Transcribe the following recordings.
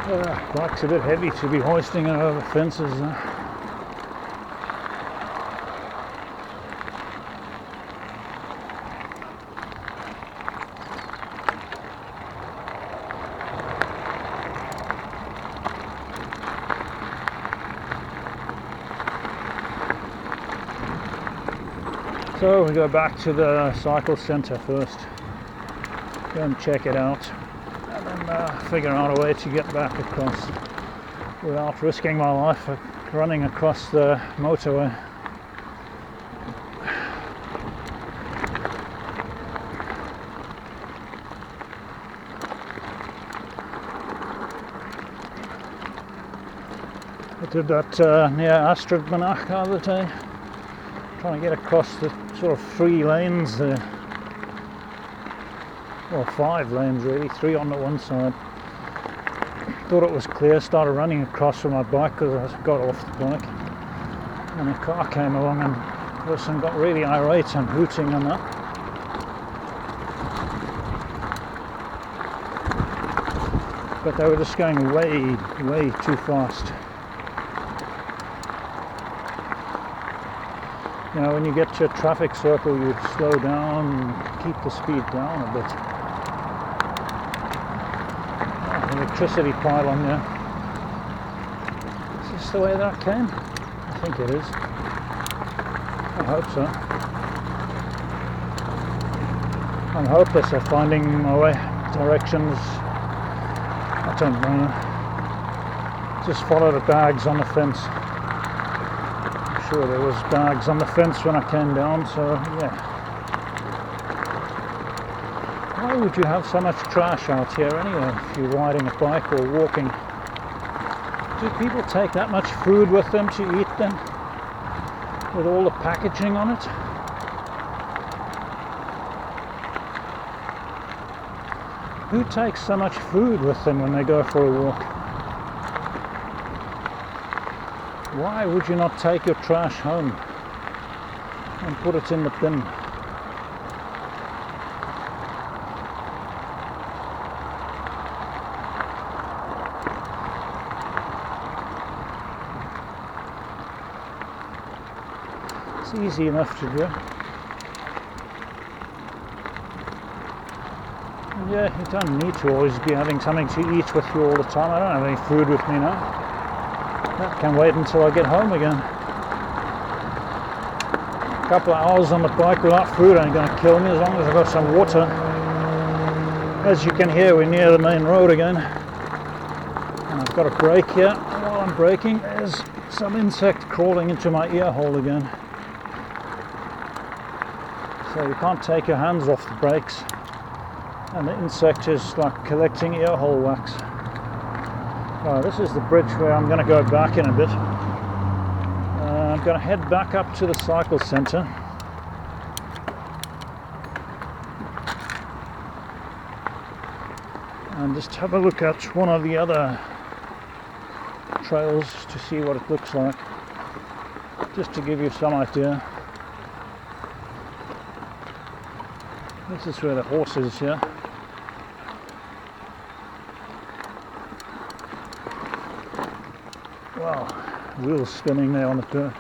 Bike's a bit heavy to be hoisting it over fences. So we go back to the cycle centre first, go and check it out, and then figure out a way to get back across without risking my life running across the motorway. I did that near Astridmanach the other day, trying to get across the sort of 3 lanes there. Well, 5 lanes really, 3 on the one side. Thought it was clear, started running across with my bike because I got off the bike. And a car came along and the person got really irate and hooting and that. But they were just going way too fast. You know, when you get to a traffic circle, you slow down, keep the speed down a bit. Oh, electricity pylon there. Is this the way that came? I think it is. I hope so. I'm hopeless at finding my way, directions. I don't know. Just follow the bags on the fence. Sure, there was bags on the fence when I came down, so yeah. Why would you have so much trash out here anyway if you're riding a bike or walking? Do people take that much food with them to eat then? With all the packaging on it? Who takes so much food with them when they go for a walk? Why would you not take your trash home and put it in the bin? It's easy enough to do. And yeah, you don't need to always be having something to eat with you all the time. I don't have any food with me now. That can wait until I get home again. A couple of hours on the bike without food ain't going to kill me as long as I've got some water. As you can hear, we're near the main road again. And I've got a brake here. And while I'm braking, there's some insect crawling into my ear hole again. So you can't take your hands off the brakes. And the insect is like collecting ear hole wax. This is the bridge where I'm going to go back in a bit. I'm going to head back up to the cycle centre. And just have a look at one of the other trails to see what it looks like. Just to give you some idea. This is where the horse is here. Wow, wheels spinning there on the dirt.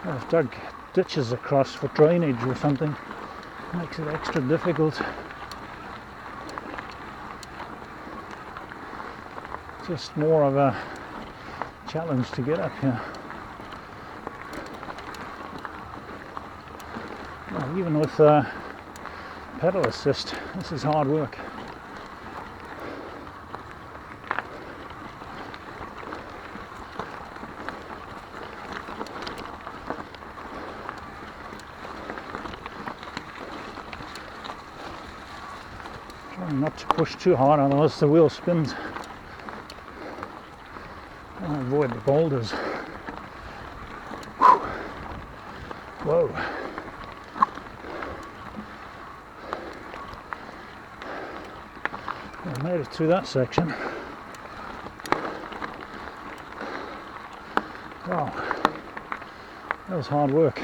I've dug ditches across for drainage or something. Makes it extra difficult. Just more of a challenge to get up here. Well, even with pedal assist, this is hard work. Trying not to push too hard, otherwise the wheel spins. And avoid the boulders. Whoa. I made it through that section. Wow, that was hard work.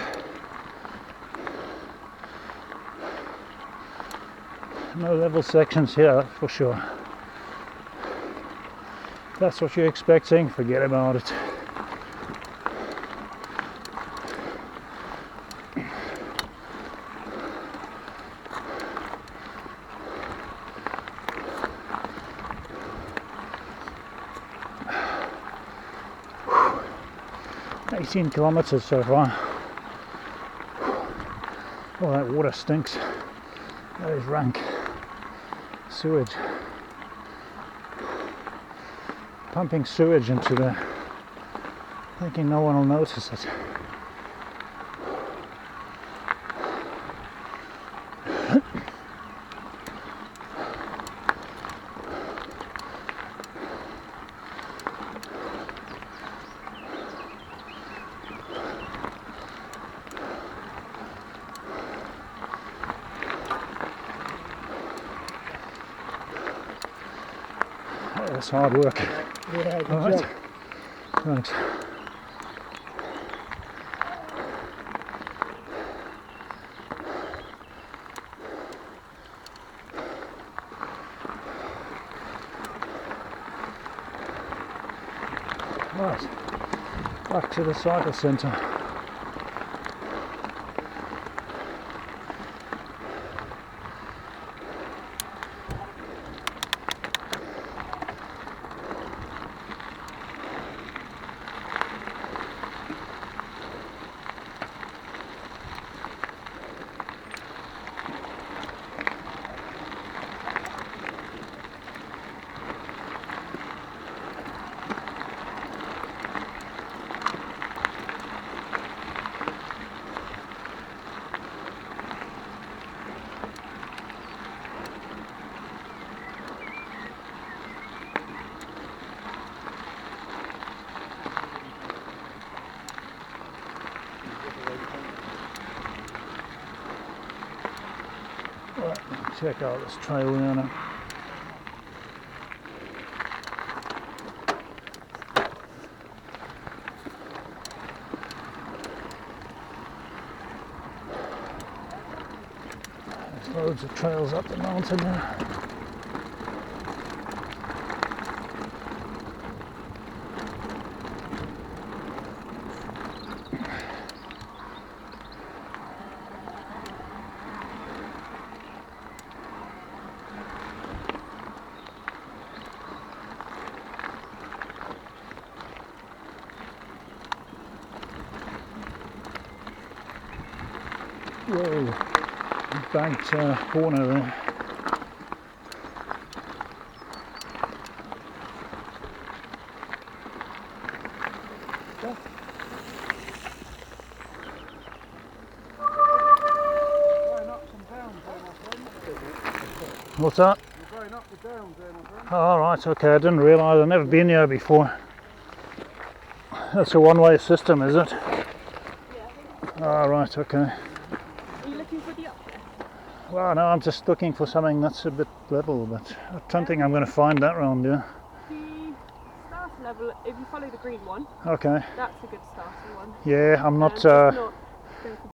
No level sections here, for sure. If that's what you're expecting, forget about it. Whew. 18 kilometers so far. Oh, that water stinks. That is rank sewage. Pumping sewage into there, thinking no one will notice it. That's hard work. Yeah, good All right. job. Thanks. Right, back to the cycle centre. Right, check out this trail here now. There's loads of trails up the mountain here. Whoa, banked corner there. What's that? You're going up the downs there, my friend. Oh, right, okay, I didn't realise, I've never been here before. That's a one-way system, is it? Yeah. Oh, right, okay. Are you looking for the uplift? Well, no, I'm just looking for something that's a bit level, but I don't think I'm going to find that round here. The starter level, if you follow the green one, Okay, that's a good starting one. yeah, I'm not, Just not go for